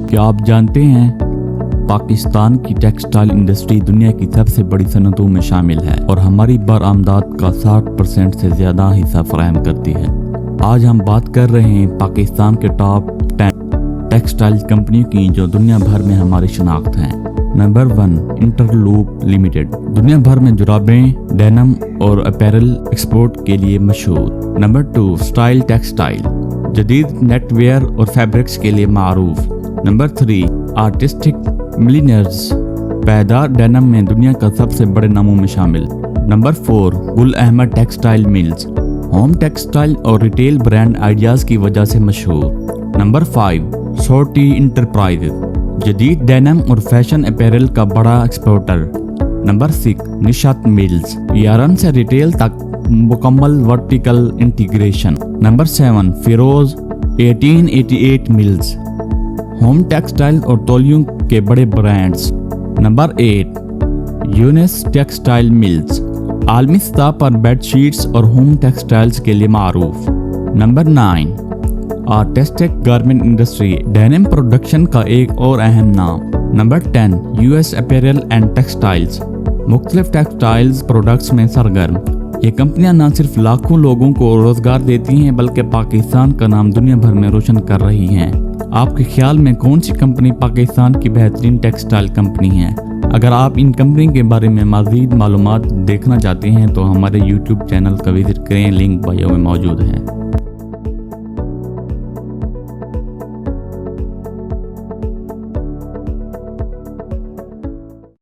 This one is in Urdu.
کیا آپ جانتے ہیں پاکستان کی ٹیکسٹائل انڈسٹری دنیا کی سب سے بڑی صنعتوں میں شامل ہے اور ہماری برآمدات کا 60% سے زیادہ حصہ فراہم کرتی ہے۔ آج ہم بات کر رہے ہیں پاکستان کے ٹاپ 10 ٹیکسٹائل کمپنیوں کی جو دنیا بھر میں ہماری شناخت ہیں۔ نمبر 1 انٹرلوپ لمیٹڈ، دنیا بھر میں جرابیں، ڈینم اور اپیرل ایکسپورٹ کے لیے مشہور۔ نمبر 2 اسٹائل ٹیکسٹائل، جدید نیٹ ویئر اور فیبرکس کے لیے معروف۔ نمبر 3 آرٹسٹک ملینرز، پائیدار ڈینم میں دنیا کا سب سے بڑے ناموں میں شامل۔ Number 4 Gul Ahmed textile mills, home textile اور ریٹیل برانڈ آئیڈیاز کی وجہ سے مشہور۔ نمبر 5 سورٹی انٹرپرائزز، جدید ڈینم اور فیشن اپیرل کا بڑا exporter. Number 6 Nishat mills, yarn سے ریٹیل تک مکمل vertical integration. Number 7 Feroze 1888 mills, home textile اور تولیوں کے بڑے brands. Number 8 Younus textile mills, عالمی سطح پر بیڈ شیٹس اور ہوم ٹیکسٹائلز کے لیے معروف۔ Number 9 artistic garment industry, denim production کا ایک اور اہم نام۔ Number 10 U S apparel and textiles, مختلف ٹیکسٹائلز پروڈکٹس میں سرگرم۔ یہ کمپنیاں نہ صرف لاکھوں لوگوں کو روزگار دیتی ہیں بلکہ پاکستان کا نام دنیا بھر میں روشن کر رہی ہیں۔ آپ کے خیال میں کون سی کمپنی پاکستان کی بہترین ٹیکسٹائل کمپنی ہے؟ اگر آپ ان کمپنی کے بارے میں مزید معلومات دیکھنا چاہتے ہیں تو ہمارے YouTube چینل کا وزٹ کریں، لنک بایو میں موجود ہے۔